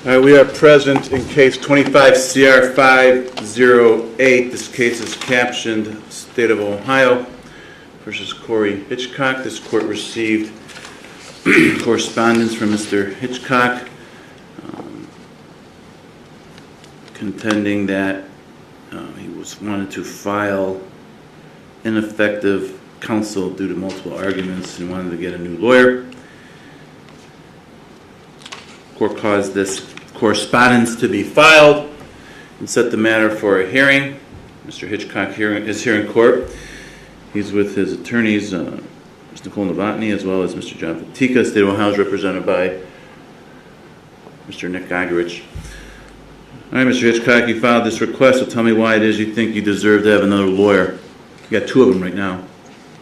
All right, we are present in case 25 CR 508. This case is captioned State of Ohio versus Corey Hitchcock. This court received correspondence from Mr. Hitchcock contending that he wanted to file ineffective counsel due to multiple arguments and wanted to get a new lawyer. Court caused this correspondence to be filed and set the matter for a hearing. Mr. Hitchcock is here in court. He's with his attorneys, Ms. Nicole Novotny, as well as Mr. John Fatika. State of Ohio is represented by Mr. Nick Geigerich. All right, Mr. Hitchcock, you filed this request, so tell me why it is you think you deserve to have another lawyer. You got two of them right now.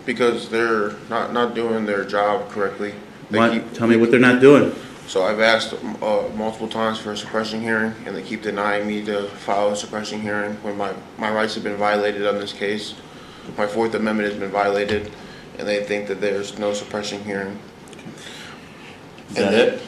Because they're not doing their job correctly. Tell me what they're not doing. So I've asked multiple times for a suppression hearing, and they keep denying me to file a suppression hearing when my rights have been violated on this case. My Fourth Amendment has been violated, and they think that there's no suppression hearing. Is that it?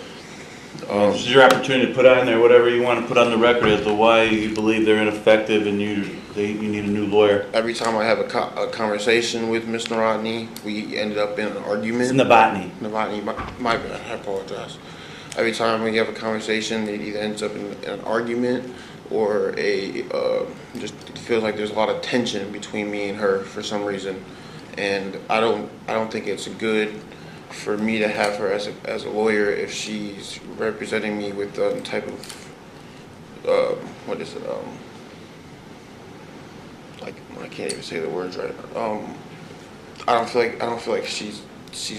This is your opportunity to put on there whatever you want to put on the record as to why you believe they're ineffective and you need a new lawyer. Every time I have a conversation with Ms. Novotny, we ended up in an argument. It's Novotny. Novotny, my bad, I apologize. Every time we have a conversation, it either ends up in an argument or just feels like there's a lot of tension between me and her for some reason, and I don't think it's good for me to have her as a lawyer if she's representing me with the type of like I can't even say the words right. I don't feel like she's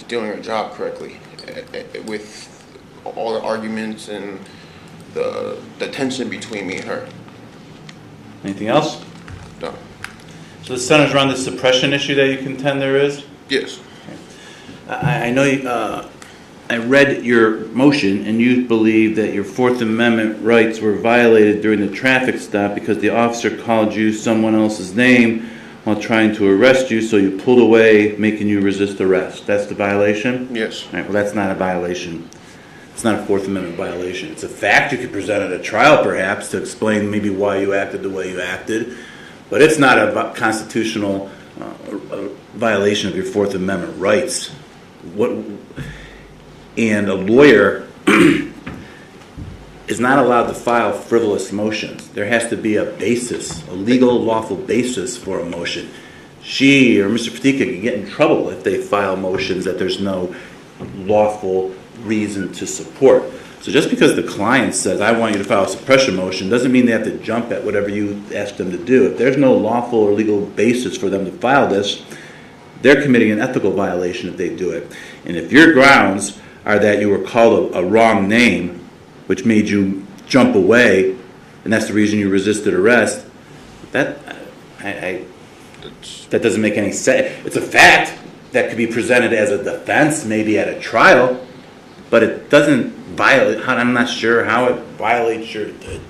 doing her job correctly with all the arguments and the tension between me and her. Anything else? No. So the centers around the suppression issue that you contend there is? Yes. I know I read your motion, and you believe that your Fourth Amendment rights were violated during the traffic stop because the officer called you someone else's name while trying to arrest you, so you pulled away, making you resist arrest. That's the violation? Yes. All right, well, that's not a violation. It's not a Fourth Amendment violation. It's a fact you could present at a trial, perhaps, to explain maybe why you acted the way you acted, but it's not a constitutional violation of your Fourth Amendment rights. And a lawyer is not allowed to file frivolous motions. There has to be a basis, a legal, lawful basis for a motion. She or Mr. Fatika can get in trouble if they file motions that there's no lawful reason to support. So just because the client says, I want you to file a suppression motion, doesn't mean they have to jump at whatever you ask them to do. If there's no lawful or legal basis for them to file this, they're committing an ethical violation if they do it. And if your grounds are that you were called a wrong name, which made you jump away, and that's the reason you resisted arrest, that doesn't make any sense. It's a fact that could be presented as a defense, maybe at a trial, but it doesn't violate. I'm not sure how it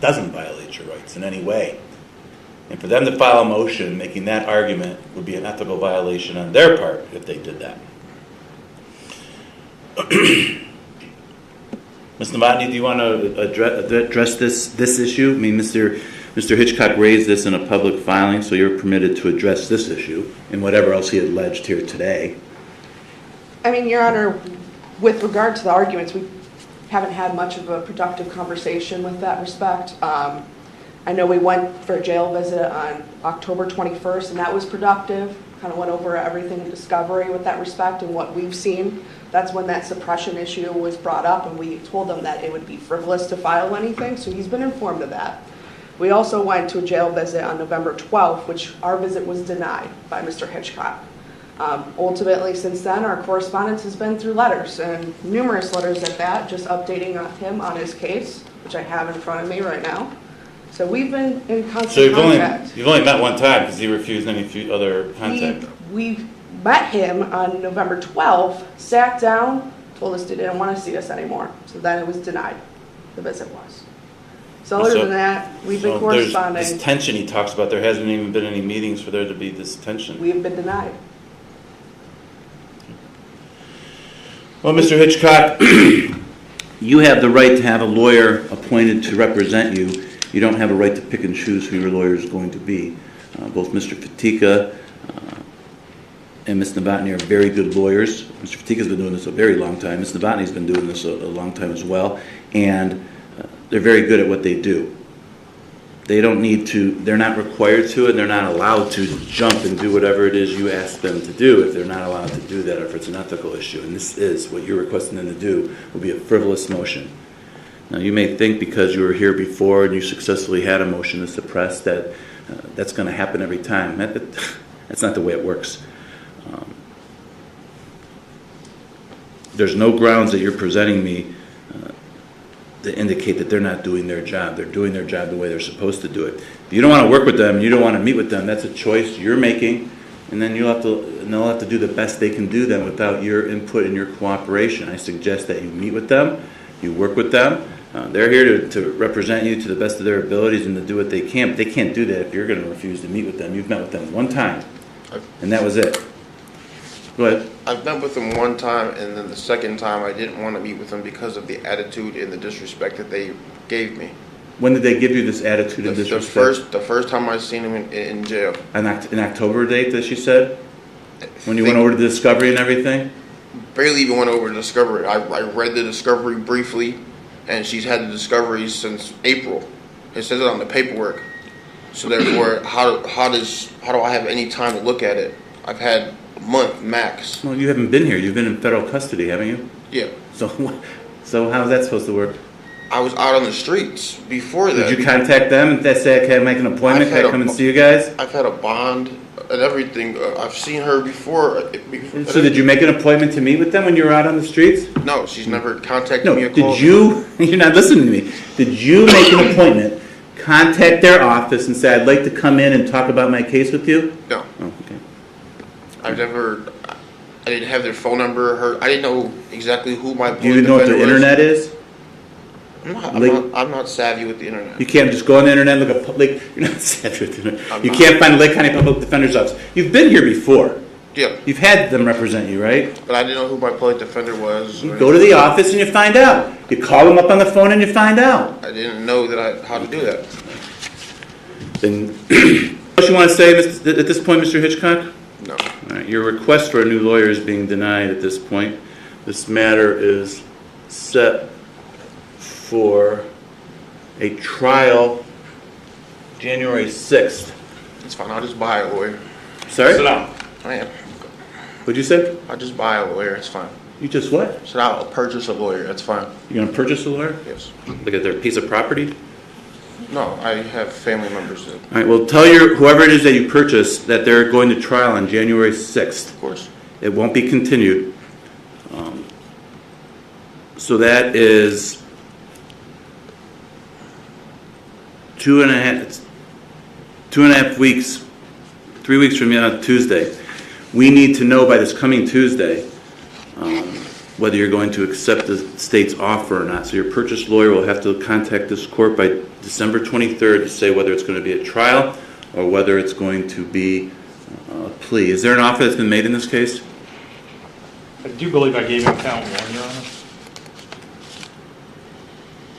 doesn't violate your rights in any way. And for them to file a motion making that argument would be an ethical violation on their part if they did that. Ms. Novotny, do you want to address this issue? I mean, Mr. Hitchcock raised this in a public filing, so you're permitted to address this issue and whatever else he alleged here today. I mean, Your Honor, with regard to the arguments, we haven't had much of a productive conversation with that respect. I know we went for a jail visit on October 21st, and that was productive. Kind of went over everything in discovery with that respect and what we've seen. That's when that suppression issue was brought up, and we told him that it would be frivolous to file anything, so he's been informed of that. We also went to a jail visit on November 12th, which our visit was denied by Mr. Hitchcock. Ultimately, since then, our correspondence has been through letters, and numerous letters at that, just updating him on his case, which I have in front of me right now. So we've been in constant contact. So you've only met one time because he refused any other contact. We met him on November 12th, sat down, told us they didn't want to see us anymore. So then it was denied. The visit was. So other than that, we've been corresponding. This tension he talks about, there hasn't even been any meetings for there to be this tension. We have been denied. Well, Mr. Hitchcock, You have the right to have a lawyer appointed to represent you. You don't have a right to pick and choose who your lawyer is going to be. Both Mr. Fatika and Ms. Novotny are very good lawyers. Mr. Fatika's been doing this a very long time. Ms. Novotny's been doing this a long time as well. And they're very good at what they do. They don't need to, they're not required to, and they're not allowed to jump and do whatever it is you ask them to do if they're not allowed to do that or if it's an ethical issue. And this is what you're requesting them to do will be a frivolous motion. Now, you may think because you were here before and you successfully had a motion to suppress that that's going to happen every time. That's not the way it works. There's no grounds that you're presenting me to indicate that they're not doing their job. They're doing their job the way they're supposed to do it. If you don't want to work with them, you don't want to meet with them, that's a choice you're making, and then they'll have to do the best they can do then without your input and your cooperation. I suggest that you meet with them, you work with them. They're here to represent you to the best of their abilities and to do what they can, but they can't do that if you're going to refuse to meet with them. You've met with them one time, and that was it. Go ahead. I've met with them one time, and then the second time I didn't want to meet with them because of the attitude and the disrespect that they gave me. When did they give you this attitude and disrespect? The first time I seen them in jail. An October date that she said? When you went over to the discovery and everything? Barely even went over to discovery. I read the discovery briefly, and she's had the discovery since April. It says it on the paperwork. So therefore, how do I have any time to look at it? I've had a month max. Well, you haven't been here. You've been in federal custody, haven't you? Yeah. So how's that supposed to work? I was out on the streets before that. Did you contact them and say, I can make an appointment? Can I come and see you guys? I've had a bond and everything. I've seen her before. So did you make an appointment to meet with them when you were out on the streets? No, she's never contacted No, me or called did you, you're not listening to me. Did you make an appointment, contact their office and say, I'd like to come in and talk about my case with you? No. Oh, okay. I didn't have their phone number. I didn't know exactly who my Do you know what the internet is? I'm not savvy with the internet. You can't just go on the internet and look at public. You're not savvy with the internet. You can't find the Lake County Public Defender's Office. You've been here before. Yeah. You've had them represent you, right? But I didn't know who my public defender was. You go to the office and you find out. You call them up on the phone and you find out. I didn't know how to do that. Then, what else you want to say at this point, Mr. Hitchcock? No. All right, your request for a new lawyer is being denied at this point. This matter is set for a trial January 6th. It's fine. I'll just buy a lawyer. Sorry? Sit down. I am. What'd you say? I'll just buy a lawyer. It's fine. You just what? So I'll purchase a lawyer. That's fine. You're going to purchase a lawyer? Yes. Look at their piece of property? No, I have family members that, All right, well, tell whoever it is that you purchase that they're going to trial on January 6th. of course. It won't be continued. So that is 2.5 weeks, 3 weeks from now, Tuesday. We need to know by this coming Tuesday whether you're going to accept the state's offer or not. So your purchase lawyer will have to contact this court by December 23rd to say whether it's going to be a trial or whether it's going to be a plea. Is there an offer that's been made in this case? I do believe I gave him count one, Your Honor.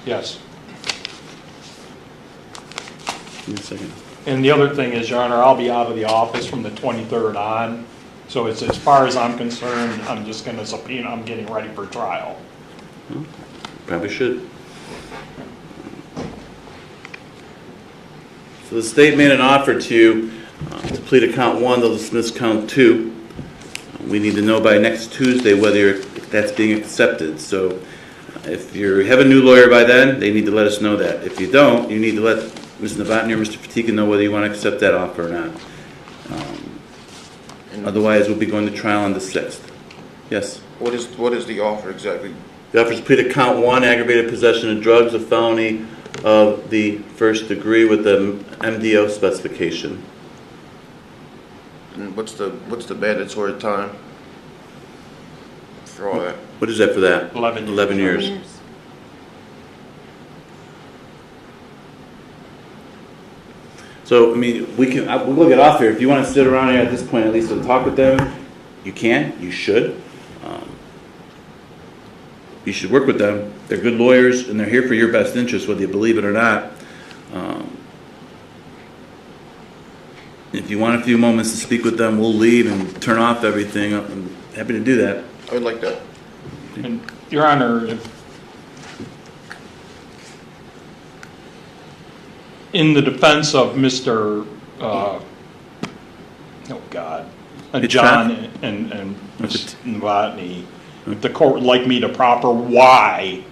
Yes. Give me a second. And the other thing is, Your Honor, I'll be out of the office from the 23rd on. So it's, as far as I'm concerned, I'm just going to subpoena, I'm getting ready for trial. Well, probably should. So the state made an offer to you to plead to count 1, they'll dismiss count 2. We need to know by next Tuesday whether that's being accepted. So if you have a new lawyer by then, they need to let us know that. If you don't, you need to let Ms. Novotny or Mr. Fatika know whether you want to accept that offer or not. Otherwise, we'll be going to trial on the 6th. Yes? What is the offer exactly? The offer is plea to count 1, aggravated possession of drugs, a felony of the first degree with the MDO specification. And what's the mandatory time for all that? What is that for that? 11 years. So, I mean, we'll get off here. If you want to sit around here at this point, at least to talk with them, you can, you should. You should work with them. They're good lawyers, and they're here for your best interest, whether you believe it or not. If you want a few moments to speak with them, we'll leave and turn off everything. I'm happy to do that. I would like that. And, Your Honor, in the defense of Mr., oh God, John and Ms. Novotny, if the court would like me to proffer why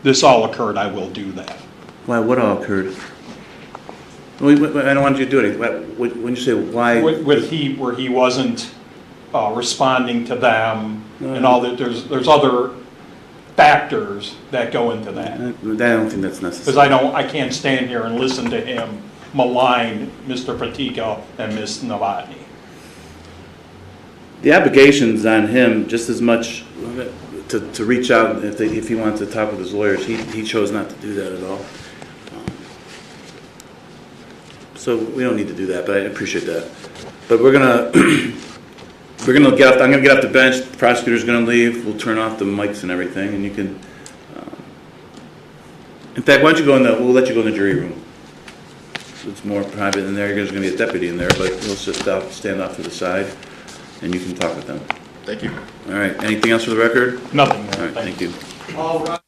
this all occurred, I will do that. Why? What all occurred? I don't want you to do it. When you say why? Where he wasn't responding to them and all that, there's other factors that go into that. I don't think that's necessary. Because I can't stand here and listen to him malign Mr. Pratika and Ms. Novotny. The obligation's on him just as much to reach out if he wants to talk with his lawyers. He chose not to do that at all. So we don't need to do that, but I appreciate that. But we're gonna get off. I'm gonna get off the bench. The prosecutor's gonna leave. We'll turn off the mics and everything, and you can. In fact, why don't you go in the? We'll let you go in the jury room. It's more private in there. There's gonna be a deputy in there, but we'll just stand off to the side, and you can talk with them. Thank you. All right. Anything else for the record? Nothing more. All right. Thank you. All right.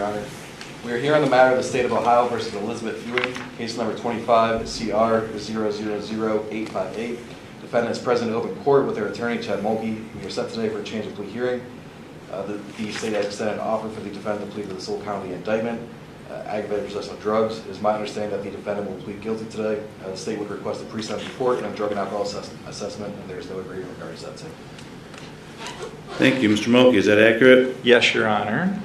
Your Honor. We are here on the matter of the State of Ohio versus Elizabeth Ewing, case number 25 CR 000858. Defendant is present in open court with their attorney, Chad Mulkey. We are set today for a change of plea hearing. The state has extended an offer for the defendant to plead to the sole count of the indictment, aggravated possession of drugs. It is my understanding that the defendant will plead guilty today. The state would request a pre-sentence report and a drug and alcohol assessment, and there is no agreement regarding sentencing. Thank you. Mr. Mulkey, is that accurate? Yes, Your Honor.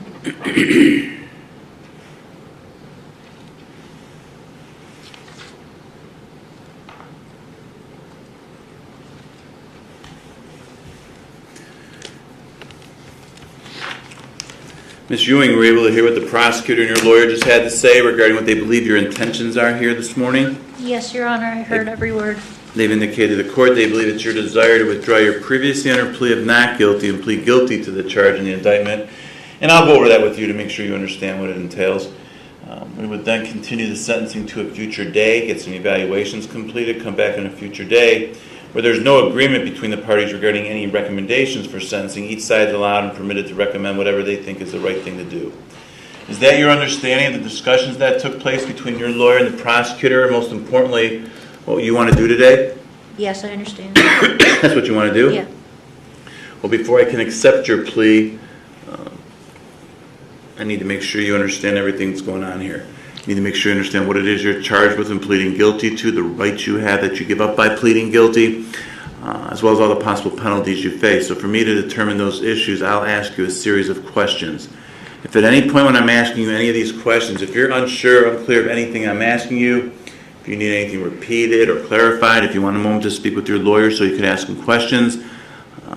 Ms. Ewing, were you able to hear what the prosecutor and your lawyer just had to say regarding what they believe your intentions are here this morning? Yes, Your Honor, I heard every word. They've indicated to the court they believe it's your desire to withdraw your previously entered plea of not guilty and plead guilty to the charge in the indictment. And I'll go over that with you to make sure you understand what it entails. We would then continue the sentencing to a future day, get some evaluations completed, come back on a future day. Where there's no agreement between the parties regarding any recommendations for sentencing, each side is allowed and permitted to recommend whatever they think is the right thing to do. Is that your understanding of the discussions that took place between your lawyer and the prosecutor, and most importantly, what you want to do today? Yes, I understand. That's what you want to do? Yeah. Well, before I can accept your plea, I need to make sure you understand everything that's going on here. You need to make sure you understand what it is you're charged with and pleading guilty to, the rights you have that you give up by pleading guilty, as well as all the possible penalties you face. So for me to determine those issues, I'll ask you a series of questions. If at any point when I'm asking you any of these questions, if you're unsure, unclear of anything I'm asking you, if you need anything repeated or clarified, if you want a moment to speak with your lawyer so you can ask him questions,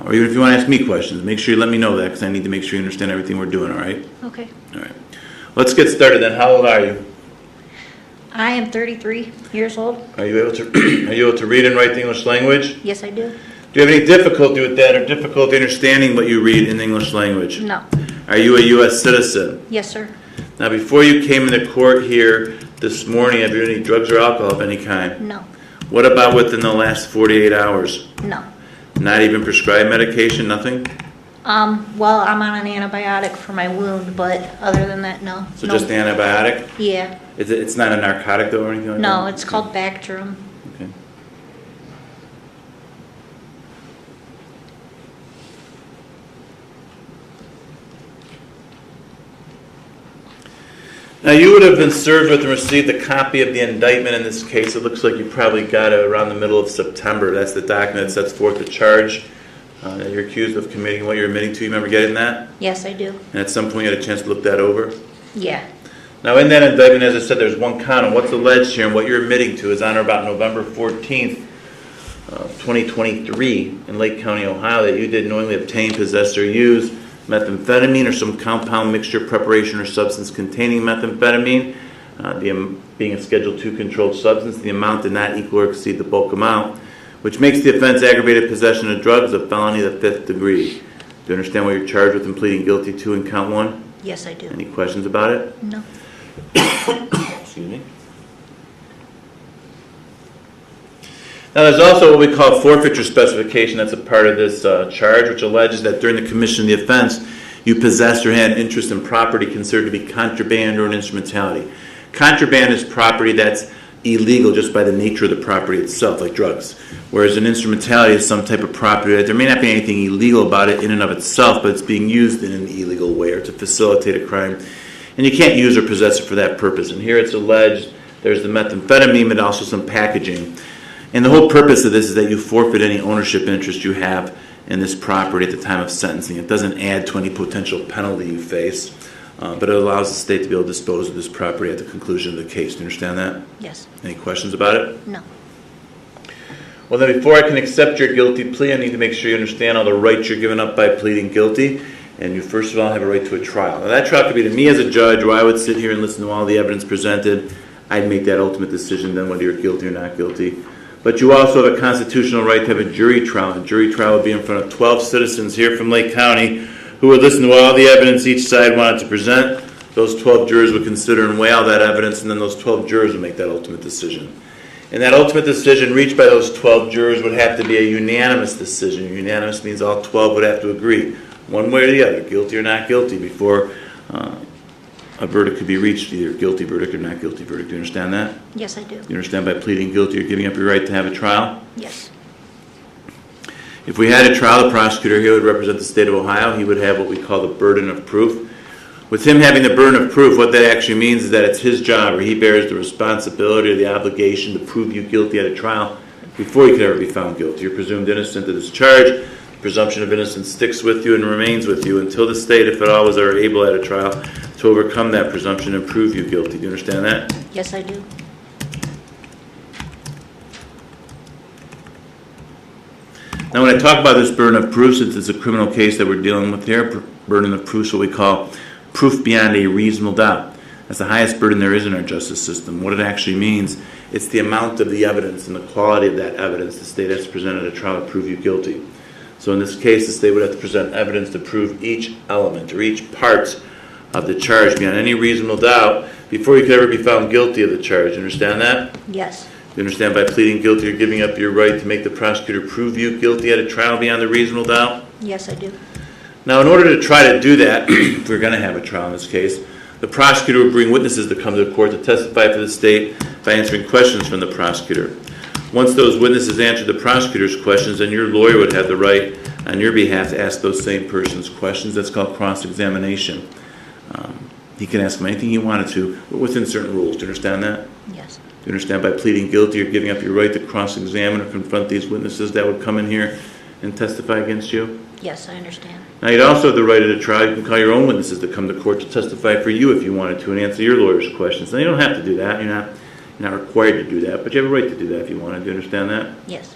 or even if you want to ask me questions, make sure you let me know that because I need to make sure you understand everything we're doing, all right? Okay. All right. Let's get started then. How old are you? I am 33 years old. Are you able to read and write the English language? Yes, I do. Do you have any difficulty with that or difficulty understanding what you read in the English language? No. Are you a U.S. citizen? Yes, sir. Now, before you came into court here this morning, have you had any drugs or alcohol of any kind? No. What about within the last 48 hours? No. Not even prescribed medication, nothing? Well, I'm on an antibiotic for my wound, but other than that, no. So no. just the antibiotic? Yeah. It's not a narcotic though or anything like that? No, it's called Bactrim. Okay. Now, you would have been served with and received a copy of the indictment in this case. It looks like you probably got it around the middle of September. That's the document that sets forth the charge that you're accused of committing what you're admitting to. You remember getting that? Yes, I do. And at some point you had a chance to look that over? Yeah. Now, in that indictment, as I said, there's one count, and what's alleged here and what you're admitting to is on or about November 14th, 2023, in Lake County, Ohio, that you did knowingly obtain, possess, or use methamphetamine or some compound mixture, preparation, or substance containing methamphetamine, being a Schedule II controlled substance. The amount did not equal or exceed the bulk amount, which makes the offense aggravated possession of drugs a felony of the 5th degree. Do you understand what you're charged with and pleading guilty to in count 1? Yes, I do. Any questions about it? No. Excuse me. Now, there's also what we call forfeiture specification that's a part of this charge, which alleges that during the commission of the offense, you possessed or had interest in property considered to be contraband or an instrumentality. Contraband is property that's illegal just by the nature of the property itself, like drugs, whereas an instrumentality is some type of property that there may not be anything illegal about it in and of itself, but it's being used in an illegal way or to facilitate a crime, and you can't use or possess it for that purpose. And here it's alleged there's the methamphetamine, but also some packaging. And the whole purpose of this is that you forfeit any ownership interest you have in this property at the time of sentencing. It doesn't add to any potential penalty you face, but it allows the state to be able to dispose of this property at the conclusion of the case. Do you understand that? Yes. Any questions about it? No. Well, then before I can accept your guilty plea, I need to make sure you understand all the rights you're giving up by pleading guilty. And you first of all have a right to a trial. Now, that trial could be to me as a judge, where I would sit here and listen to all the evidence presented. I'd make that ultimate decision then whether you're guilty or not guilty. But you also have a constitutional right to have a jury trial. A jury trial would be in front of 12 citizens here from Lake County who would listen to all the evidence each side wanted to present. Those 12 jurors would consider and weigh all that evidence, and then those 12 jurors would make that ultimate decision. And that ultimate decision reached by those 12 jurors would have to be a unanimous decision. Unanimous means all 12 would have to agree, one way or the other, guilty or not guilty, before a a verdict could be reached, either guilty verdict or not guilty verdict. Do you understand that? Yes, I do. You understand by pleading guilty, you're giving up your right to have a trial? Yes. If we had a trial, the prosecutor here would represent the state of Ohio. He would have what we call the burden of proof. With him having the burden of proof, what that actually means is that it's his job, or he bears the responsibility or the obligation to prove you guilty at a trial before you can ever be found guilty. You're presumed innocent of this charge. The presumption of innocence sticks with you and remains with you until the state, if at all, is ever able at a trial to overcome that presumption and prove you guilty. Do you understand that? Yes, I do. Now, when I talk about this burden of proof, since it's a criminal case that we're dealing with here, burden of proof is what we call proof beyond a reasonable doubt. That's the highest burden there is in our justice system. What it actually means, it's the amount of the evidence and the quality of that evidence the state has to present at a trial to prove you guilty. So in this case, the state would have to present evidence to prove each element or each part of the charge beyond any reasonable doubt before you could ever be found guilty of the charge. You understand that? Yes. You understand by pleading guilty, you're giving up your right to make the prosecutor prove you guilty at a trial beyond a reasonable doubt? Yes, I do. Now, in order to try to do that, if we're going to have a trial in this case, the prosecutor would bring witnesses to come to the court to testify for the state by answering questions from the prosecutor. Once those witnesses answered the prosecutor's questions, then your lawyer would have the right on your behalf to ask those same persons questions. That's called cross-examination. He can ask them anything he wanted to, but within certain rules. Do you understand that? Yes. Do you understand by pleading guilty, you're giving up your right to cross-examine or confront these witnesses that would come in here and testify against you? Yes, I understand. Now, you'd also have the right at a trial, you can call your own witnesses to come to court to testify for you if you wanted to and answer your lawyer's questions. Now, you don't have to do that. You're not required to do that, but you have a right to do that if you want to. Do you understand that? Yes.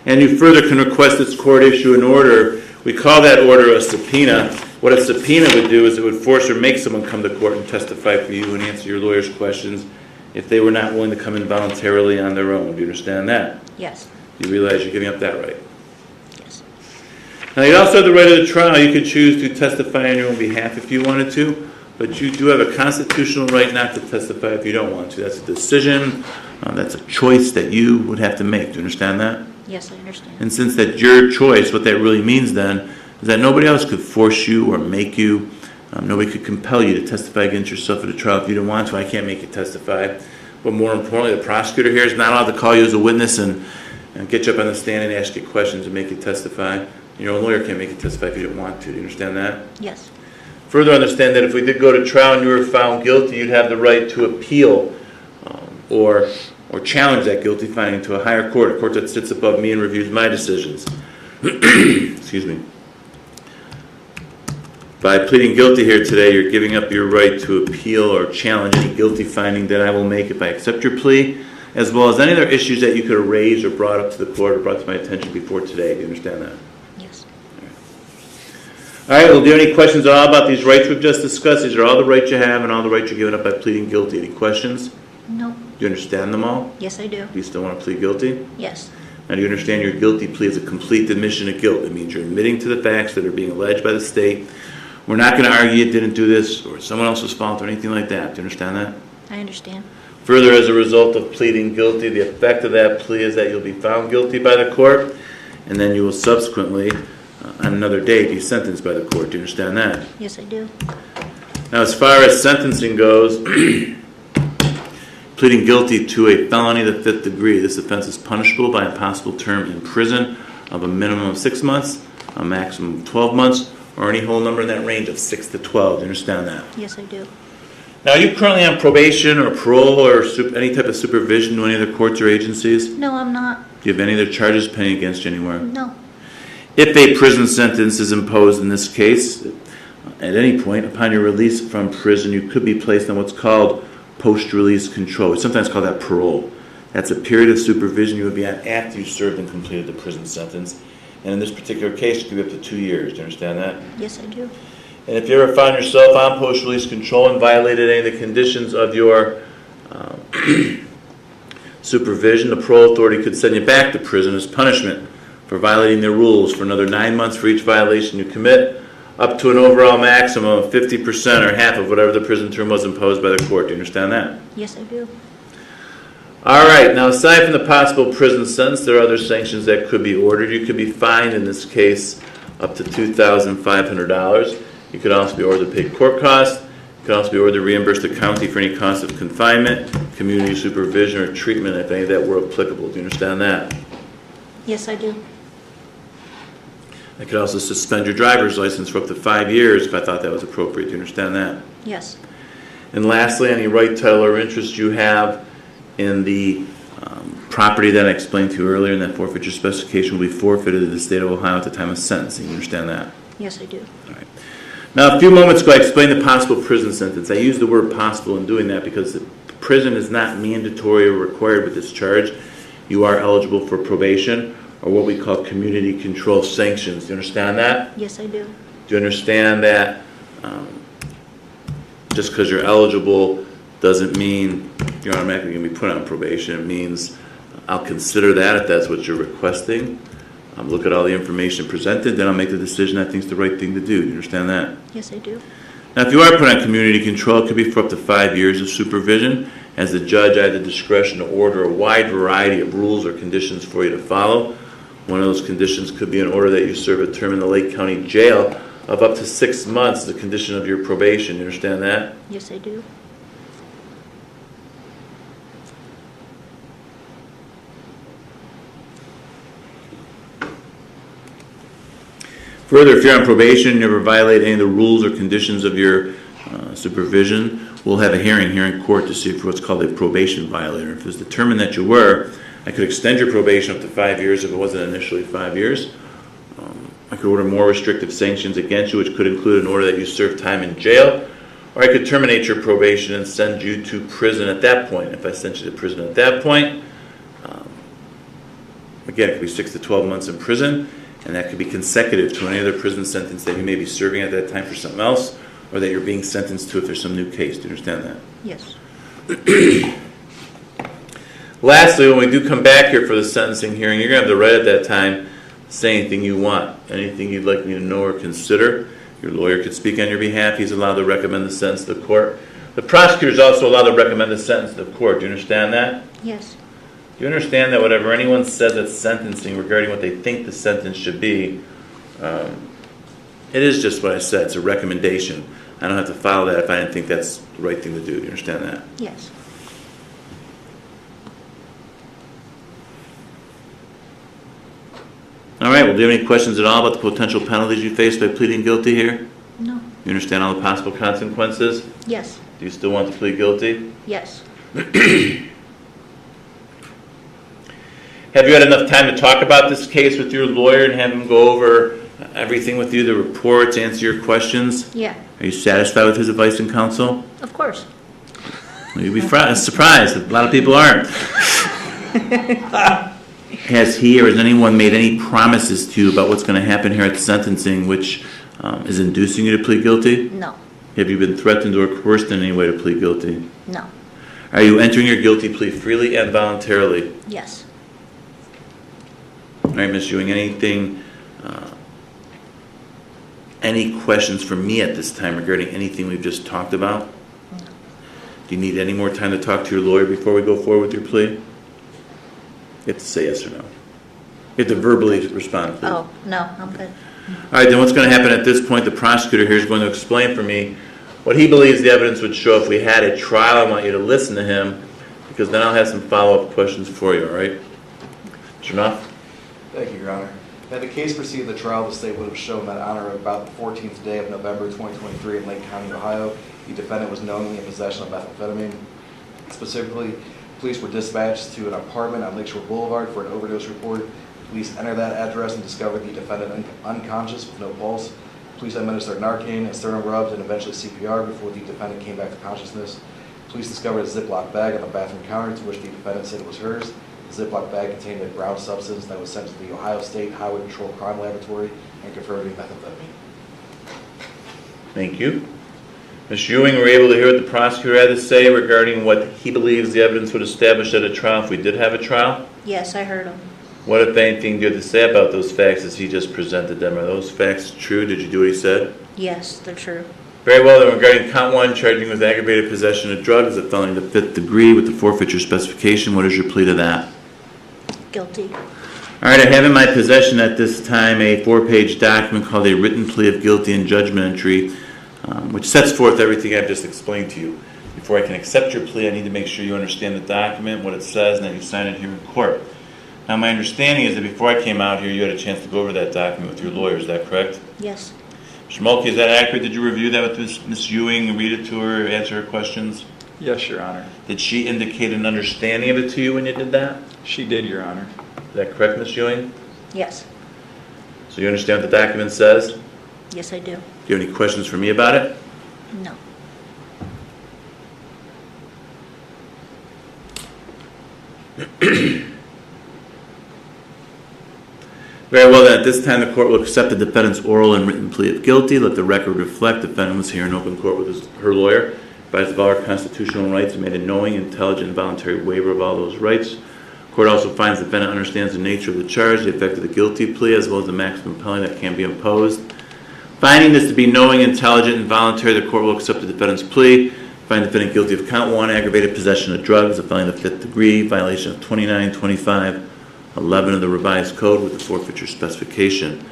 And you further can request this court issue an order. We call that order a subpoena. What a subpoena would do is it would force or make someone come to court and testify for you and answer your lawyer's questions if they were not willing to come in voluntarily on their own. Do you understand that? Yes. You realize you're giving up that right. Yes. Now, you also have the right of the trial. You could choose to testify on your own behalf if you wanted to, but you do have a constitutional right not to testify if you don't want to. That's a decision. That's a choice that you would have to make. Do you understand that? Yes, I understand. And since that's your choice, what that really means then is that nobody else could force you or make you. Nobody could compel you to testify against yourself at a trial if you didn't want to. I can't make you testify. But more importantly, the prosecutor here is not allowed to call you as a witness and get you up on the stand and ask you questions and make you testify. Your own lawyer can't make you testify if you didn't want to. Do you understand that? Yes. Further understand that if we did go to trial and you were found guilty, you'd have the right to appeal or challenge that guilty finding to a higher court, a court that sits above me and reviews my decisions. Excuse me. By pleading guilty here today, you're giving up your right to appeal or challenge any guilty finding that I will make if I accept your plea, as well as any other issues that you could have raised or brought up to the court or brought to my attention before today. Do you understand that? Yes. All right, well, do you have any questions at all about these rights we've just discussed? These are all the rights you have and all the rights you're giving up by pleading guilty. Any questions? No. Do you understand them all? Yes, I do. Do you still want to plead guilty? Yes. Now, do you understand your guilty plea is a complete admission of guilt? It means you're admitting to the facts that are being alleged by the state. We're not going to argue you didn't do this or someone else's fault or anything like that. Do you understand that? I understand. Further, as a result of pleading guilty, the effect of that plea is that you'll be found guilty by the court, and then you will subsequently, on another date, be sentenced by the court. Do you understand that? Yes, I do. Now, as far as sentencing goes, pleading guilty to a felony of the 5th degree, this offense is punishable by a possible term in prison of a minimum of 6 months, a maximum of 12 months, or any whole number in that range of 6 to 12. Do you understand that? Yes, I do. Now, are you currently on probation or parole or any type of supervision to any other courts or agencies? No, I'm not. Do you have any other charges pending against you anywhere? No. If a prison sentence is imposed in this case, at any point upon your release from prison, you could be placed on what's called post-release control. We sometimes call that parole. That's a period of supervision you would be on after you served and completed the prison sentence. And in this particular case, it could be up to 2 years. Do you understand that? Yes, I do. And if you ever found yourself on post-release control and violated any of the conditions of your supervision, the parole authority could send you back to prison as punishment for violating their rules for another 9 months for each violation you commit, up to an overall maximum of 50% or half of whatever the prison term was imposed by the court. Do you understand that? Yes, I do. All right. Now, aside from the possible prison sentence, there are other sanctions that could be ordered. You could be fined, in this case, up to $2,500. You could also be ordered to pay court costs. You Could also be ordered to reimburse the county for any cost of confinement, community supervision, or treatment if any of that were applicable. Do you understand that? Yes, I do. I could also suspend your driver's license for up to 5 years if I thought that was appropriate. Do you understand that? Yes. And lastly, any right, title, or interest you have in the property that I explained to you earlier in that forfeiture specification will be forfeited to the state of Ohio at the time of sentencing. You understand that? Yes, I do. All right. Now, a few moments ago, I explained the possible prison sentence. I used the word possible in doing that because the prison is not mandatory or required with this charge. You are eligible for probation or what we call community control sanctions. Do you understand that? Yes, I do. Do you understand that just because you're eligible doesn't mean you're automatically going to be put on probation? It means I'll consider that if that's what you're requesting. Look at all the information presented, then I'll make the decision I think is the right thing to do. Do you understand that? Yes, I do. Now, if you are put on community control, it could be for up to 5 years of supervision. As the judge, I have the discretion to order a wide variety of rules or conditions for you to follow. One of those conditions could be an order that you serve a term in the Lake County Jail of up to 6 months, the condition of your probation. You understand that? Yes, I do. Further, if you're on probation and you ever violate any of the rules or conditions of your supervision, we'll have a hearing here in court to see if you're what's called a probation violator. If it's determined that you were, I could extend your probation up to 5 years if it wasn't initially 5 years. I could order more restrictive sanctions against you, which could include an order that you serve time in jail, or I could terminate your probation and send you to prison at that point. If I sent you to prison at that point, again, it could be 6 to 12 months in prison, and that could be consecutive to any other prison sentence that you may be serving at that time for something else, or that you're being sentenced to if there's some new case. Do you understand that? Yes. Lastly, when we do come back here for the sentencing hearing, you're going to have the right at that time to say anything you want, anything you'd like me to know or consider. Your lawyer could speak on your behalf. He's allowed to recommend the sentence to the court. The prosecutor is also allowed to recommend the sentence to the court. Do you understand that? Yes. Do you understand that whatever anyone says at sentencing regarding what they think the sentence should be, it is just what I said. It's a recommendation. I don't have to follow that if I didn't think that's the right thing to do. Do you understand that? Yes. All right. Well, do you have any questions at all about the potential penalties you face by pleading guilty here? No. You understand all the possible consequences? Yes. Do you still want to plead guilty? Yes. Have you had enough time to talk about this case with your lawyer and have him go over everything with you, the reports, answer your questions? Yeah. Are you satisfied with his advice and counsel? Of course. Well, you'll be surprised. A lot of people aren't. Has he or has anyone made any promises to you about what's going to happen here at sentencing which is inducing you to plead guilty? No. Have you been threatened or coerced in any way to plead guilty? No. Are you entering your guilty plea freely and voluntarily? Yes. All right, Ms. Ewing, any questions from me at this time regarding anything we've just talked about? No. Do you need any more time to talk to your lawyer before we go forward with your plea? You have to say yes or no. You have to verbally respond, please. Oh, no, I'm good. All right, then what's going to happen at this point, the prosecutor here is going to explain for me what he believes the evidence would show if we had a trial. I want you to listen to him because then I'll have some follow-up questions for you, all right? Mr. Knopf? Thank you, Your Honor. Had the case proceeded to trial, the state would have shown that on or about the 14th day of November 2023 in Lake County, Ohio, the defendant was knowingly in possession of methamphetamine. Specifically, police were dispatched to an apartment on Lakeshore Boulevard for an overdose report. Police entered that address and discovered the defendant unconscious with no pulse. Police administered Narcan and sternum rubs and eventually CPR before the defendant came back to consciousness. Police discovered a Ziploc bag on the bathroom counter to which the defendant said it was hers. The Ziploc bag contained a brown substance that was sent to the Ohio State Highway Patrol Crime Laboratory and confirmed to be methamphetamine. Thank you. Ms. Ewing, were you able to hear what the prosecutor had to say regarding what he believes the evidence would establish at a trial if we did have a trial? Yes, I heard him. What, if anything, do you have to say about those facts as he just presented them? Are those facts true? Did you do what he said? Yes, they're true. Very well, then regarding count one, charging with aggravated possession of drugs, a felony to the 5th degree with the forfeiture specification, what is your plea to that? Guilty. All right, I have in my possession at this time a 4-page document called a written plea of guilty and judgment entry which sets forth everything I've just explained to you. Before I can accept your plea, I need to make sure you understand the document, what it says, and that you sign it here in court. Now, my understanding is that before I came out here, you had a chance to go over that document with your lawyer. Is that correct? Yes, Mr. Mulkey, is that accurate? Did you review that with Ms. Ewing and read it to her, answer her questions? Yes, Your Honor. Did she indicate an understanding of it to you when you did that? She did, Your Honor. Is that correct, Ms. Ewing? yes, So you understand what the document says? Do yes, I do. you have any questions for me about it? No. Very well, then, at this time, the court will accept the defendant's oral and written plea of guilty. Let the record reflect the defendant was here in open court with her lawyer, advised of all her constitutional rights, and made a knowing, intelligent, and voluntary waiver of all those rights. The court also finds the defendant understands the nature of the charge, the effect of the guilty plea, as well as the maximum penalty that can be imposed. Finding this to be knowing, intelligent, and voluntary, the court will accept the defendant's plea, find the defendant guilty of count 1, aggravated possession of drugs, a felony of the 5th degree, violation of 292511 of the revised code with the forfeiture specification.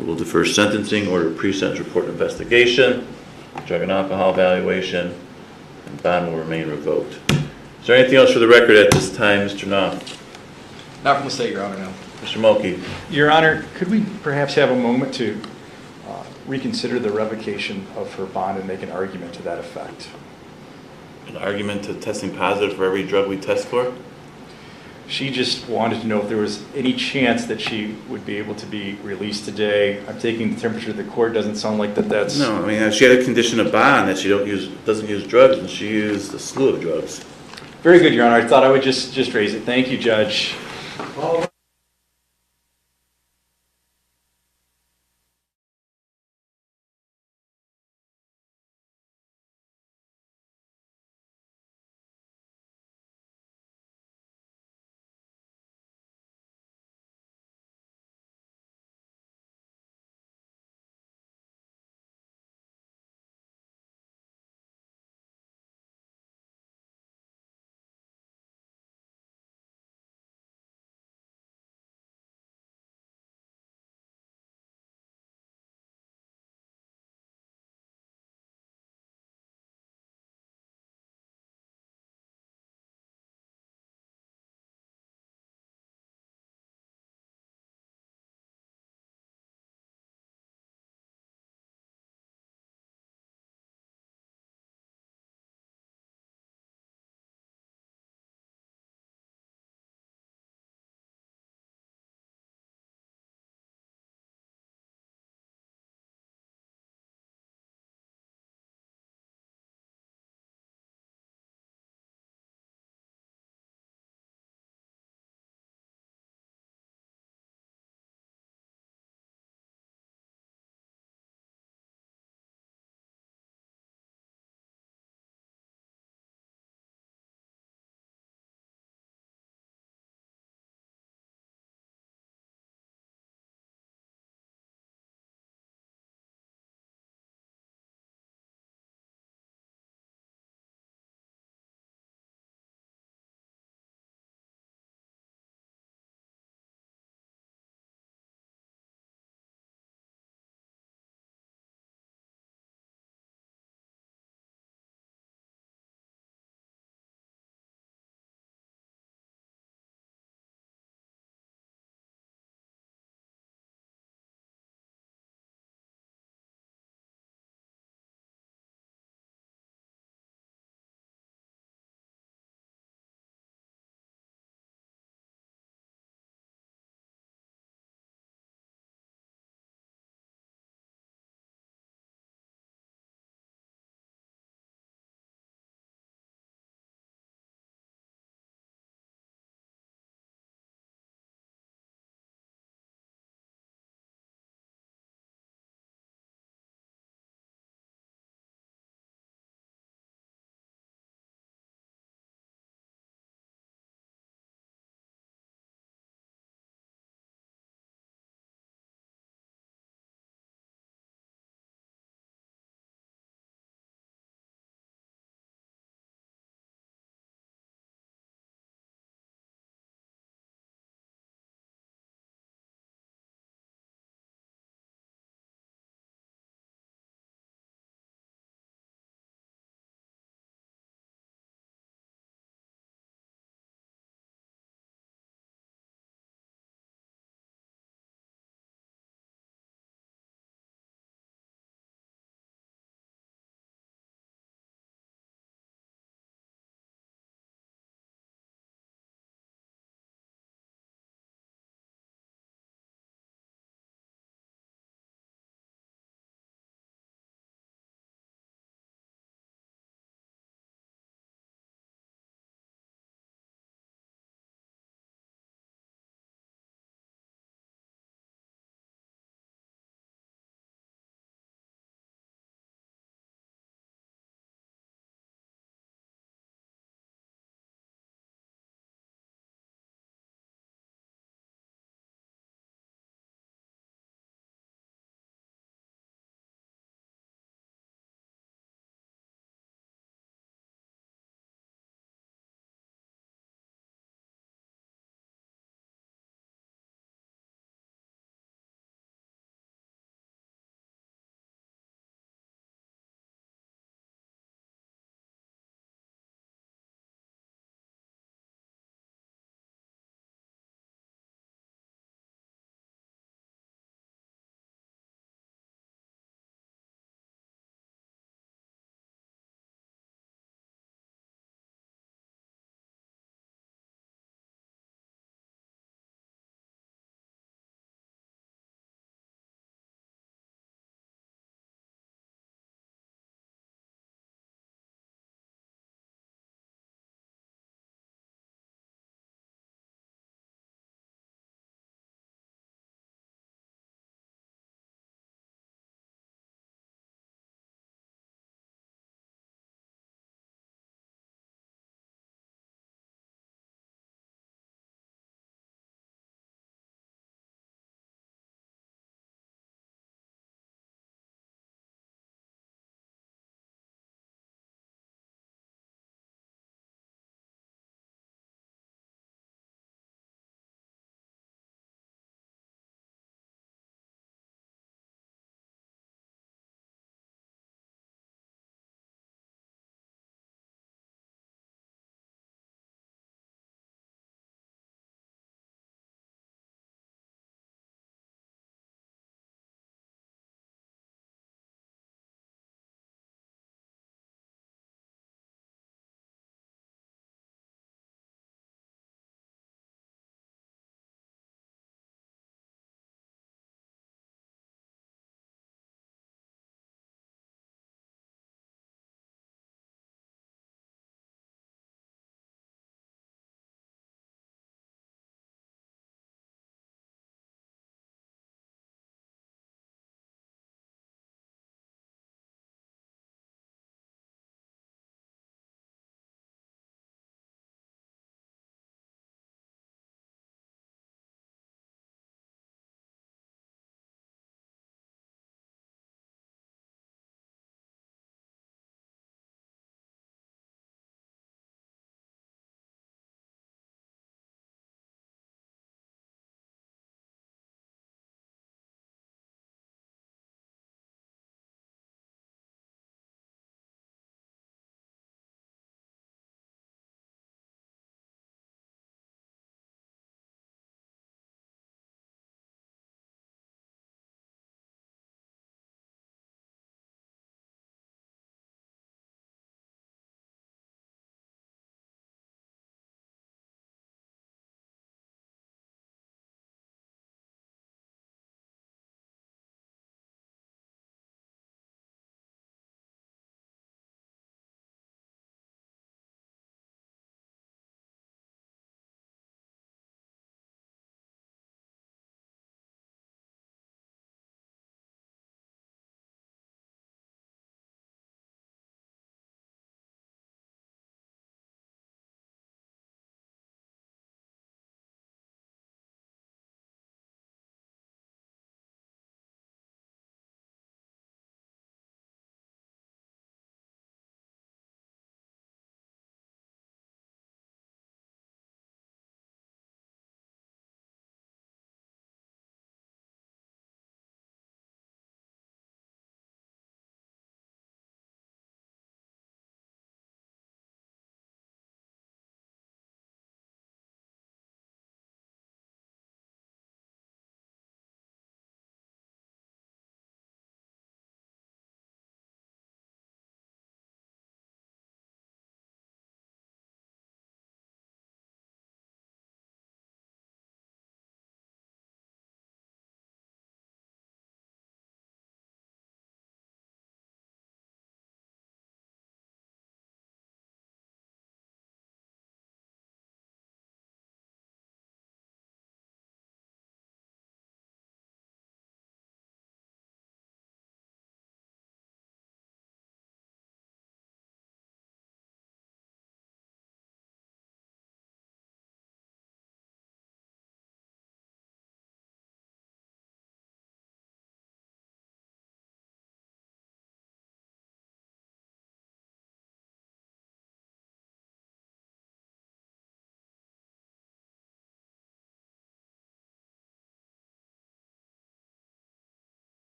We'll defer sentencing, order pre-sentence report and investigation, drug and alcohol evaluation, and bond will remain revoked. Is there anything else for the record at this time, Mr. Knopf? Not from the state, Your Honor, no. Mr. Mulkey? Your Honor, could we perhaps have a moment to reconsider the revocation of her bond and make an argument to that effect? An argument to testing positive for every drug we test for? She just wanted to know if there was any chance that she would be able to be released today. I'm taking the temperature of the court. Doesn't sound like that's... No, I mean, she had a condition of bond that she doesn't use drugs, and she used a slew of drugs. Very good, Your Honor. I thought I would just raise it. Thank you, Judge.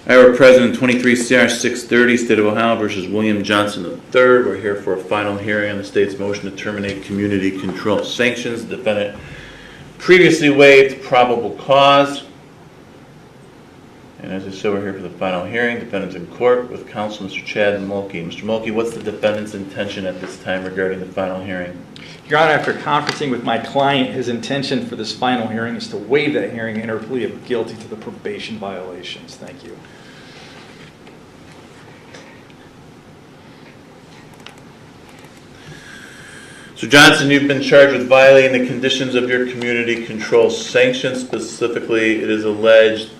Iowa President 23 CR 630, State of Ohio versus William Johnson III. We're here for a final hearing on the state's motion to terminate community control sanctions. The defendant previously waived probable cause. And as I said, we're here for the final hearing. Defendant's in court with counsel, Mr. Chad Mulkey. Mr. Mulkey, what's the defendant's intention at this time regarding the final hearing? Your Honor, after conferencing with my client, his intention for this final hearing is to waive that hearing and enter a plea of guilty to the probation violations. Thank you. So Johnson, you've been charged with violating the conditions of your community control sanctions. Specifically, it is alleged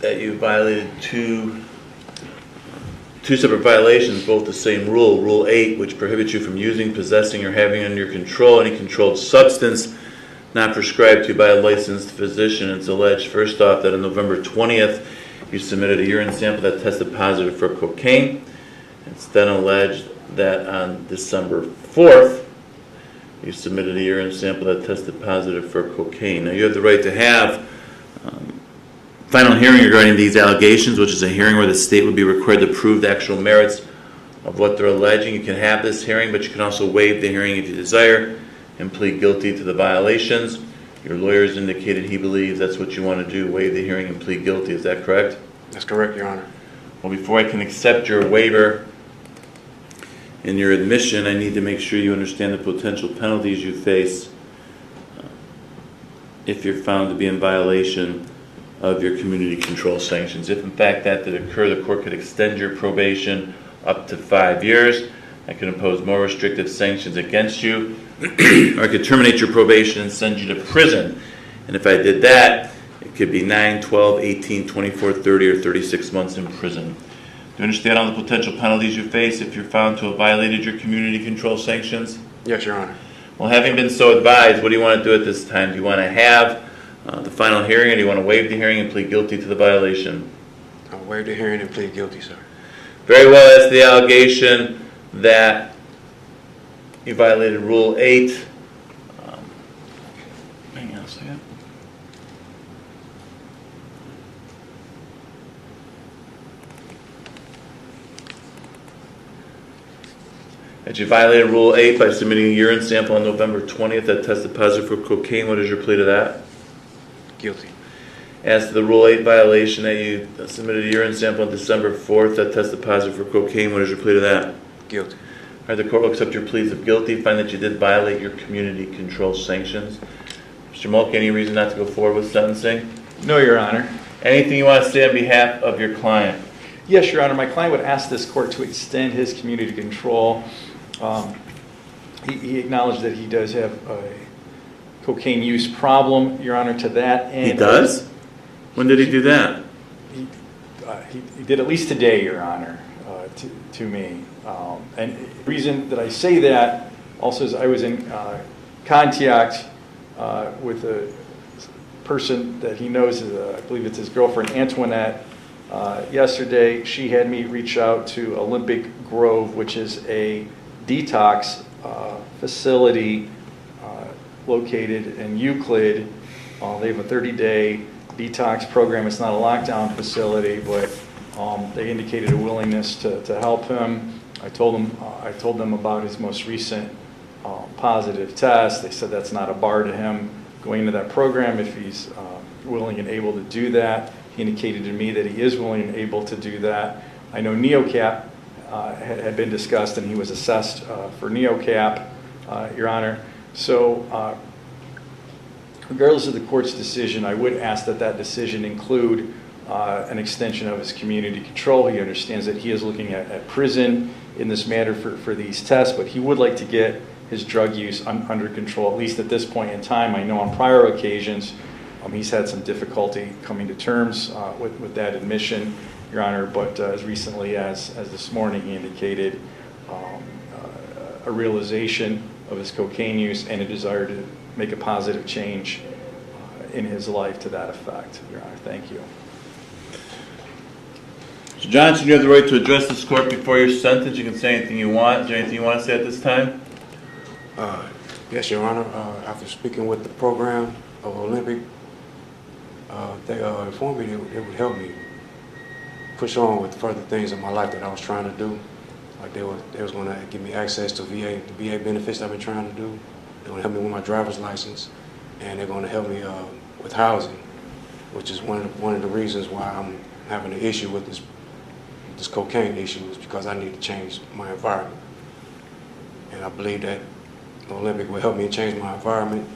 that you violated two separate violations, both the same rule. Rule 8, which prohibits you from using, possessing, or having under your control any controlled substance not prescribed to you by a licensed physician. It's alleged, first off, that on November 20th, you submitted a urine sample that tested positive for cocaine. It's then alleged that on December 4th, you submitted a urine sample that tested positive for cocaine. Now, you have the right to have final hearing regarding these allegations, which is a hearing where the state would be required to prove the actual merits of what they're alleging. You can have this hearing, but you can also waive the hearing if you desire and plead guilty to the violations. Your lawyer has indicated he believes that's what you want to do, waive the hearing and plead guilty. Is that correct? That's correct, Your Honor. Well, before I can accept your waiver and your admission, I need to make sure you understand the potential penalties you face if you're found to be in violation of your community control sanctions. If in fact that did occur, the court could extend your probation up to 5 years. I could impose more restrictive sanctions against you, or I could terminate your probation and send you to prison. And if I did that, it could be 9, 12, 18, 24, 30, or 36 months in prison. Do you understand all the potential penalties you face if you're found to have violated your community control sanctions? Yes, Your Honor. Well, having been so advised, what do you want to do at this time? Do you want to have the final hearing, or do you want to waive the hearing and plead guilty to the violation? I'll waive the hearing and plead guilty, sir. Very well, that's the allegation that you violated Rule 8. Hang on a second. That you violated Rule 8 by submitting a urine sample on November 20th that tested positive for cocaine. What is your plea to that? Guilty. As to the Rule 8 violation that you submitted a urine sample on December 4th that tested positive for cocaine, what is your plea to that? Guilty. All right, the court will accept your pleas of guilty, find that you did violate your community control sanctions. Mr. Mulkey, any reason not to go forward with sentencing? No, Your Honor. Anything you want to say on behalf of your client? Yes, Your Honor. My client would ask this court to extend his community control. He acknowledged that he does have a cocaine use problem, Your Honor, to that end. He does? When did he do that? He did at least today, Your Honor, to me. And the reason that I say that also is I was in contact with a person that he knows, I believe it's his girlfriend, Antoinette. Yesterday, she had me reach out to Olympic Grove, which is a detox facility located in Euclid. They have a 30-day detox program. It's not a lockdown facility, but they indicated a willingness to help him. I told them about his most recent positive test. They said that's not a bar to him going into that program if he's willing and able to do that. He indicated to me that he is willing and able to do that. I know NeoCap had been discussed, and he was assessed for NeoCap, Your Honor. So regardless of the court's decision, I would ask that that decision include an extension of his community control. He understands that he is looking at prison in this matter for these tests, but he would like to get his drug use under control, at least at this point in time. I know on prior occasions he's had some difficulty coming to terms with that admission, Your Honor, but as recently as this morning he indicated a realization of his cocaine use and a desire to make a positive change in his life to that effect, Your Honor. Thank you. Mr. Johnson, you have the right to address this court before your sentence. You can say anything you want. Is there anything you want to say at this time? Yes, Your Honor. After speaking with the program of Olympic, they informed me that it would help me push on with further things in my life that I was trying to do. Like they was going to give me access to the VA benefits I've been trying to do. They're going to help me with my driver's license, and they're going to help me with housing, which is one of the reasons why I'm having an issue with this cocaine issue, is because I need to change my environment. And I believe that the Olympic will help me change my environment,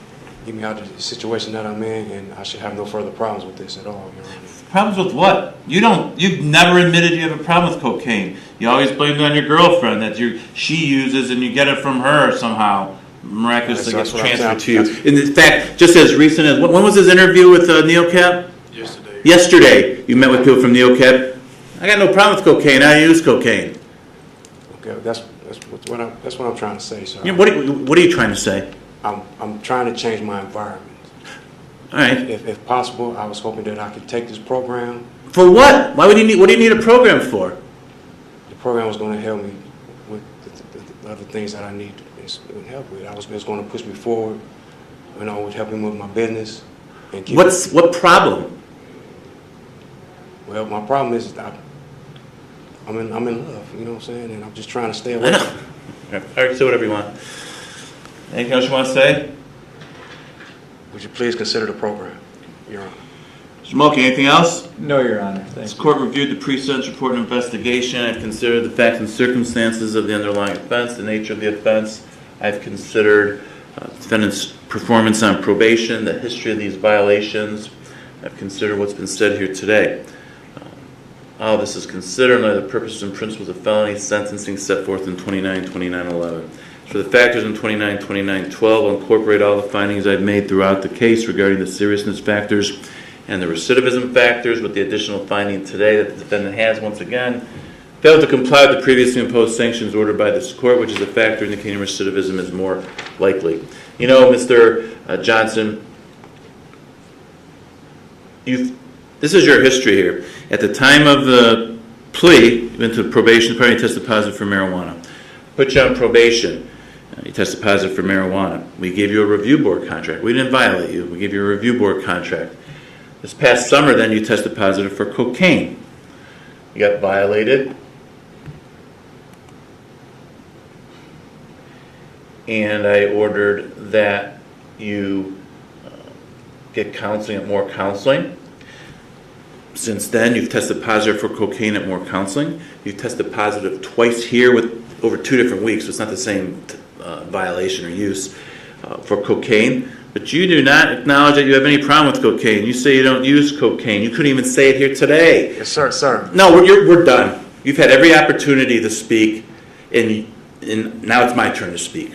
get me out of the situation that I'm in, and I should have no further problems with this at all. Your Honor. Problems with what? You've never admitted you have a problem with cocaine. You always blamed it on your girlfriend that she uses and you get it from her somehow. Miraculously gets transferred to you. In fact, just as recent as, when was his interview with NeoCap? Yesterday. Yesterday, you met with people from NeoCap. I got no problem with cocaine. I use cocaine. Okay, that's what I'm trying to say, sir. Yeah, what are you trying to say? I'm trying to change my environment. All right. If possible, I was hoping that I could take this program. For what? What do you need a program for? The program was going to help me with the other things that I need help with. It was going to push me forward, with helping with my business. And What problem? Well, my problem is I'm in love, you know what I'm saying, and I'm just trying to stay away. I know. All right, say whatever you want. Anything else you want to say? Would you please consider the program, Your Honor? Mr. Mulkey, anything else? No, Your Honor. Thank This you. court reviewed the pre-sentence report and investigation. I've considered the facts and circumstances of the underlying offense, the nature of the offense. I've considered defendant's performance on probation, the history of these violations. I've considered what's been said here today. All this is considered under the purposes and principles of felony sentencing set forth in 29-29-11. For the factors in 29-29-12, I'll incorporate all the findings I've made throughout the case regarding the seriousness factors and the recidivism factors, with the additional finding today that the defendant has, once again, failed to comply with the previously imposed sanctions ordered by this court, which is a factor indicating recidivism is more likely. You know, Mr. Johnson, this is your history here. At the time of the plea, you went to probation department, you tested positive for marijuana. Put you on probation. You tested positive for marijuana. We gave you a review board contract. We didn't violate you. We gave you a review board contract. This past summer, then, you tested positive for cocaine. You got violated. And I ordered that you get counseling at more counseling. Since then, you've tested positive for cocaine at more counseling. You've tested positive twice here over 2 different weeks, so it's not the same violation or use for cocaine. But you do not acknowledge that you have any problem with cocaine. You say you don't use cocaine. You couldn't even say it here today. Yes, sir. No, we're done. You've had every opportunity to speak, and now it's my turn to speak.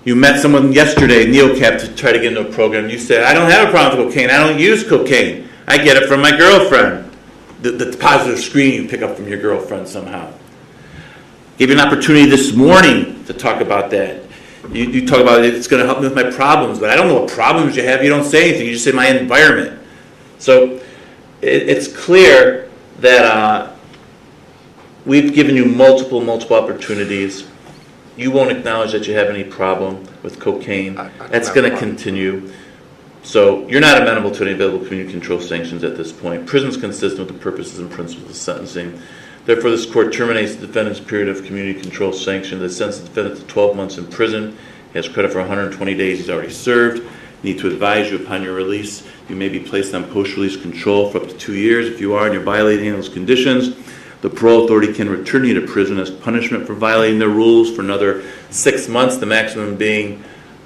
You met someone yesterday, NeoCap, to try to get into a program. You said, I don't have a problem with cocaine. I don't use cocaine. I get it from my girlfriend. The positive screen you pick up from your girlfriend somehow. Gave you an opportunity this morning to talk about that. You talk about it's going to help me with my problems, but I don't know what problems you have. You don't say anything. You just say my environment. So it's clear that we've given you multiple opportunities. You won't acknowledge that you have any problem with cocaine. That's going to continue. So you're not amenable to any available community control sanctions at this point. Prison is consistent with the purposes and principles of sentencing. Therefore, this court terminates the defendant's period of community control sanction that sends the defendant to 12 months in prison. He has credit for 120 days he's already served. Need to advise you upon your release, you may be placed on post-release control for up to 2 years. If you are and you're violating those conditions, the parole authority can return you to prison as punishment for violating their rules for another 6 months, the maximum being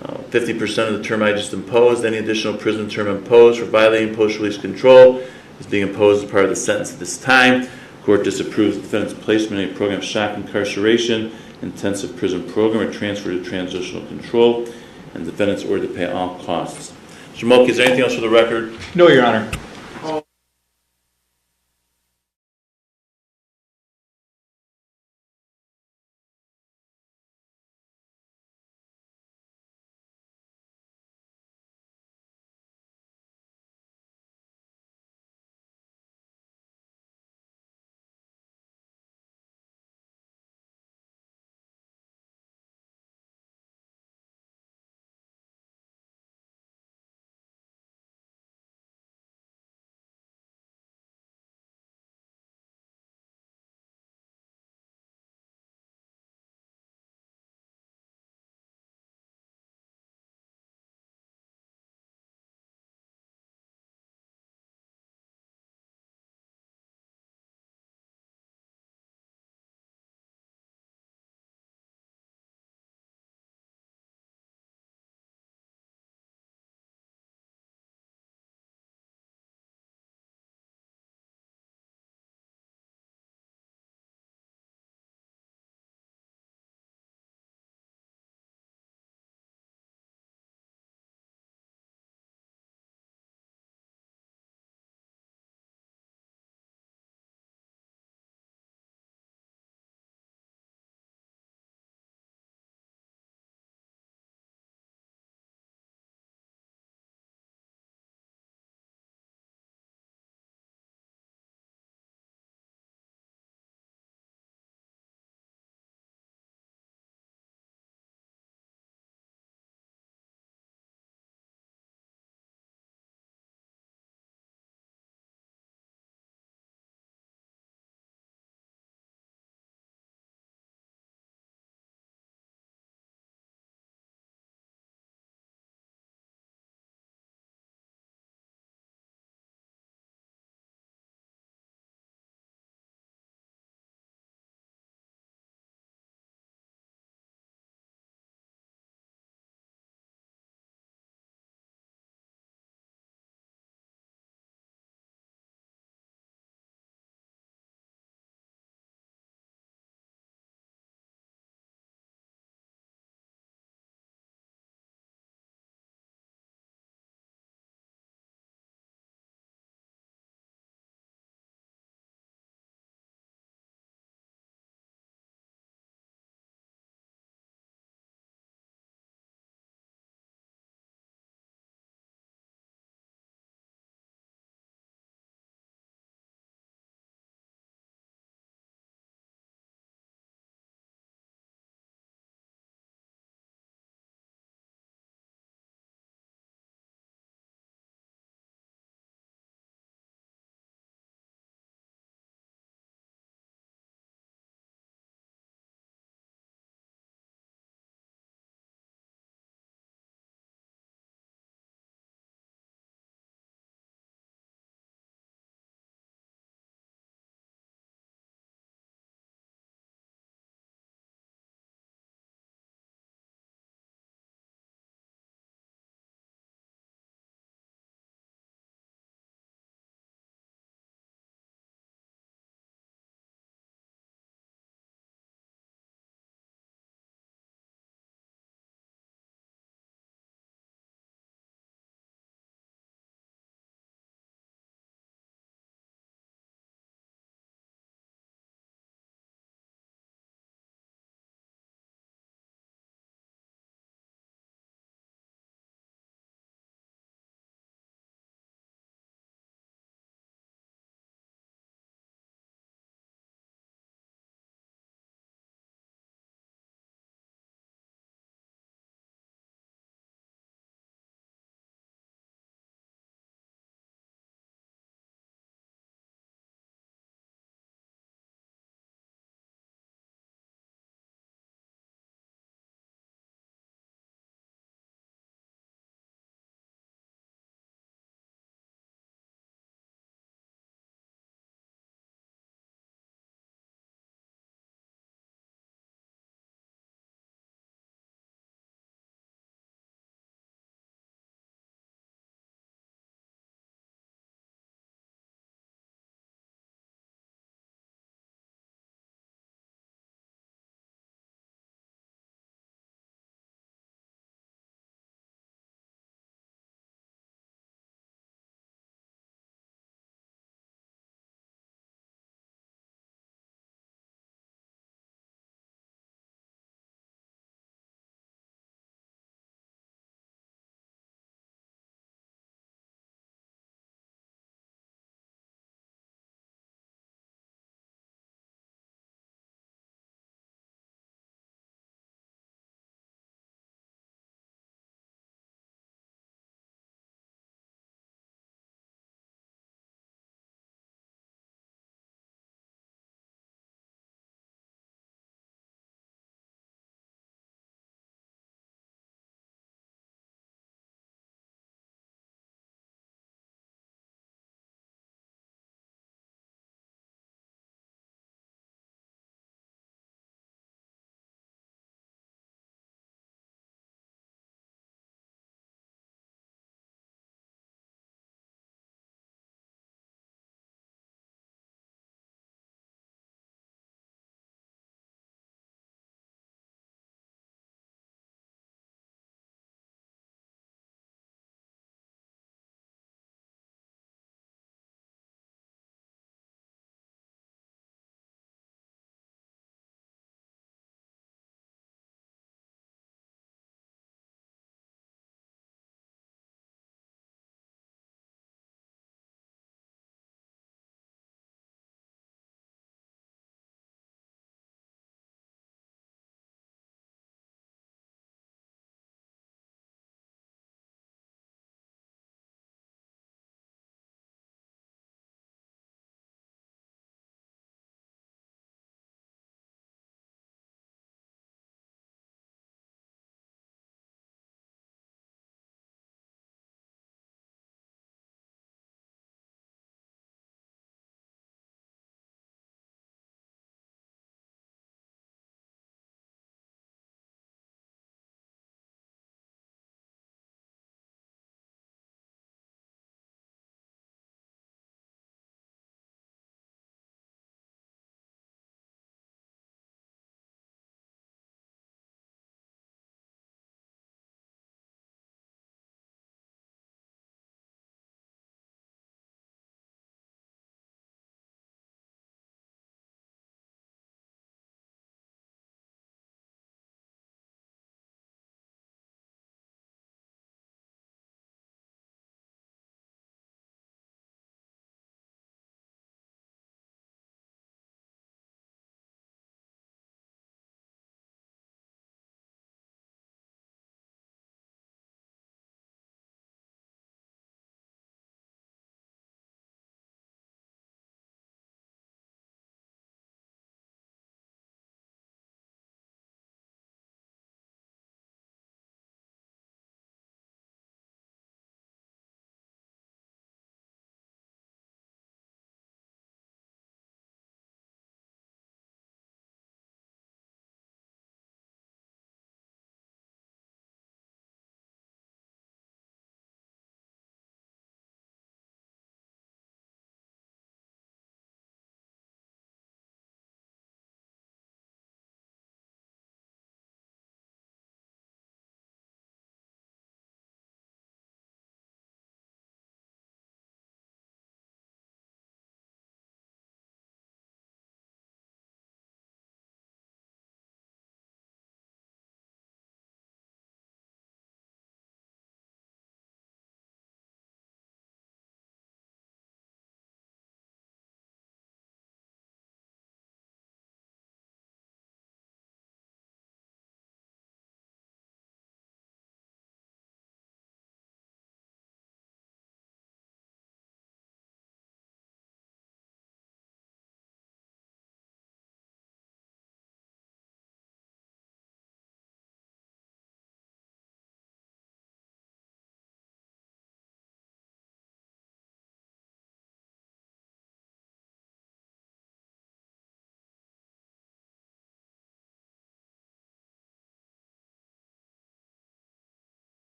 50% of the term I just imposed. Any additional prison term imposed for violating post-release control is being imposed as part of the sentence at this time. Court disapproves the defendant's placement in a program of shock incarceration, intensive prison program, or transfer to transitional control, and the defendant's ordered to pay all costs. Mr. Mulkey, is there anything else for the record? No, Your Honor.